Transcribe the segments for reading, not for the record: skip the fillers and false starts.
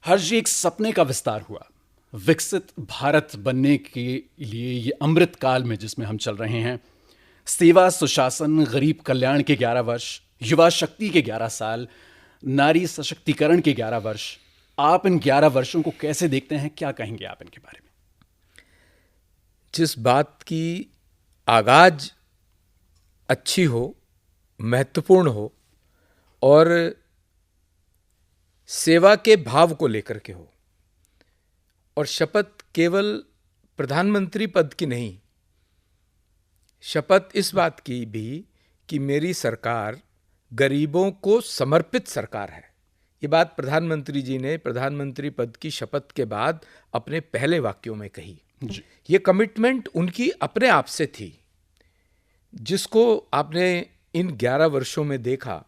हर्ष जी, एक सपने का विस्तार हुआ। विकसित भारत बनने के लिए ये अमृत काल में जिसमें हम चल रहे हैं, सेवा, सुशासन, गरीब कल्याण के 11 वर्ष, युवा शक्ति के 11 साल, नारी सशक्तिकरण के 11 वर्ष। आप इन 11 वर्षों को कैसे देखते हैं? क्या कहेंगे आप इनके बारे में? जिस बात की आगाज अच्छी हो, महत्वपूर्ण हो और सेवा के भाव को लेकर के हो, और शपथ केवल प्रधानमंत्री पद की नहीं, शपथ इस बात की भी कि मेरी सरकार गरीबों को समर्पित सरकार है। ये बात प्रधानमंत्री जी ने प्रधानमंत्री पद की शपथ के बाद अपने पहले वाक्यों में कही। ये कमिटमेंट उनकी अपने आप से थी, जिसको आपने इन 11 वर्षों में देखा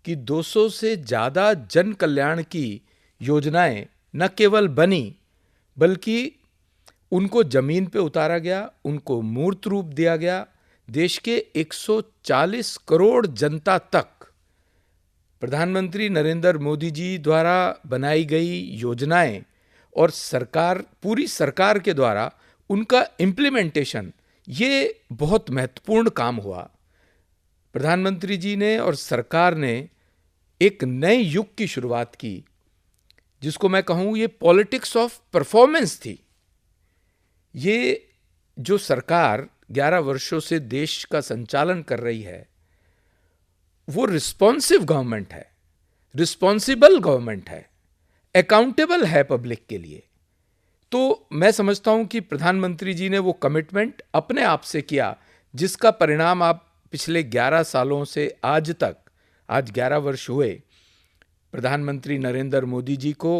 कि 200 से ज़्यादा जन कल्याण की योजनाएं न केवल बनी, बल्कि उनको जमीन पे उतारा गया, उनको मूर्त रूप दिया गया। देश के 140 करोड़ जनता तक प्रधानमंत्री नरेंद्र मोदी जी द्वारा बनाई गई योजनाएं और सरकार, पूरी सरकार के द्वारा उनका इम्प्लीमेंटेशन, ये बहुत महत्वपूर्ण काम हुआ। प्रधानमंत्री जी ने और सरकार ने एक नए युग की शुरुआत की, जिसको मैं कहूं ये पॉलिटिक्स ऑफ परफॉर्मेंस थी। ये जो सरकार 11 वर्षों से देश का संचालन कर रही है, वो रिस्पॉन्सिव गवर्नमेंट है, रिस्पॉन्सिबल गवर्नमेंट है, अकाउंटेबल है पब्लिक के लिए। तो मैं समझता हूं कि प्रधानमंत्री जी ने वो कमिटमेंट अपने आप से किया, जिसका परिणाम आप पिछले 11 सालों से आज तक, आज 11 वर्ष हुए प्रधानमंत्री नरेंद्र मोदी जी को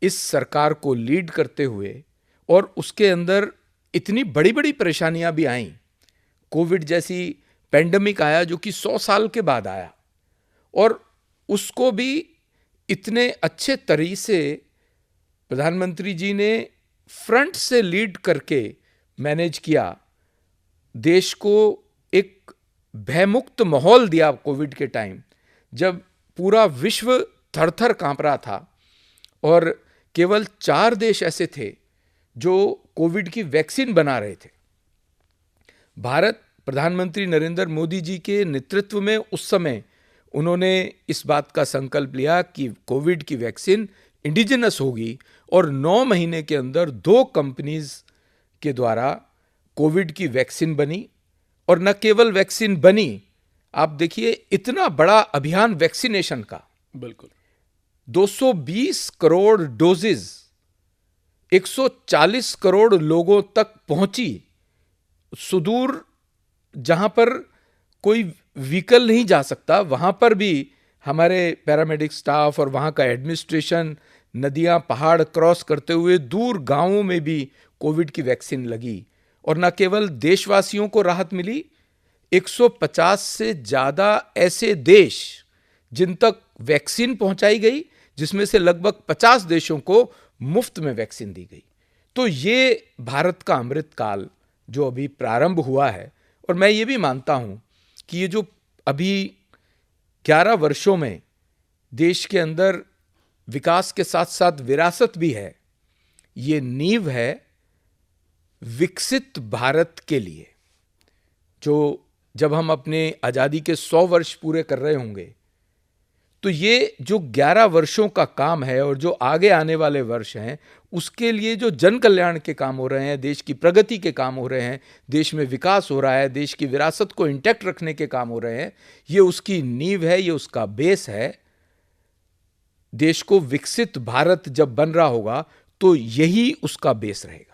इस सरकार को लीड करते हुए, और उसके अंदर इतनी बड़ी बड़ी परेशानियां भी आईं। कोविड जैसी पेंडेमिक आया जो कि 100 साल के बाद आया, और उसको भी इतने अच्छे तरीके से प्रधानमंत्री जी ने फ्रंट से लीड करके मैनेज किया। देश को एक भयमुक्त माहौल दिया कोविड के टाइम, जब पूरा विश्व थर-थर कांप रहा था, और केवल 4 देश ऐसे थे जो कोविड की वैक्सीन बना रहे थे। भारत, प्रधानमंत्री नरेंद्र मोदी जी के नेतृत्व में उस समय उन्होंने इस बात का संकल्प लिया कि कोविड की वैक्सीन इंडिजिनस होगी, और 9 महीने के अंदर 2 कंपनीज के द्वारा कोविड की वैक्सीन बनी। और न केवल वैक्सीन बनी, आप देखिए इतना बड़ा अभियान वैक्सीनेशन का, बिल्कुल 220 करोड़ डोजेज 140 करोड़ लोगों तक पहुंची। सुदूर जहां पर कोई व्हीकल नहीं जा सकता, वहां पर भी हमारे पैरामेडिक स्टाफ और वहां का एडमिनिस्ट्रेशन नदियां पहाड़ क्रॉस करते हुए दूर गांवों में भी कोविड की वैक्सीन लगी। और न केवल देशवासियों को राहत मिली, 150 से ज्यादा ऐसे देश जिन तक वैक्सीन पहुंचाई गई, जिसमें से लगभग 50 देशों को मुफ्त में वैक्सीन दी गई। तो ये भारत का अमृत काल जो अभी प्रारंभ हुआ है, और मैं ये भी मानता हूं कि ये जो अभी 11 वर्षों में देश के अंदर विकास के साथ साथ विरासत भी है, ये नींव है विकसित भारत के लिए। जो जब हम अपने आज़ादी के 100 वर्ष पूरे कर रहे होंगे, तो ये जो 11 वर्षों का काम है और जो आगे आने वाले वर्ष हैं, उसके लिए जो जन कल्याण के काम हो रहे हैं, देश की प्रगति के काम हो रहे हैं, देश में विकास हो रहा है, देश की विरासत को इंटैक्ट रखने के काम हो रहे हैं, ये उसकी नींव है, ये उसका बेस है। देश को विकसित भारत जब बन रहा होगा, तो यही उसका बेस रहेगा।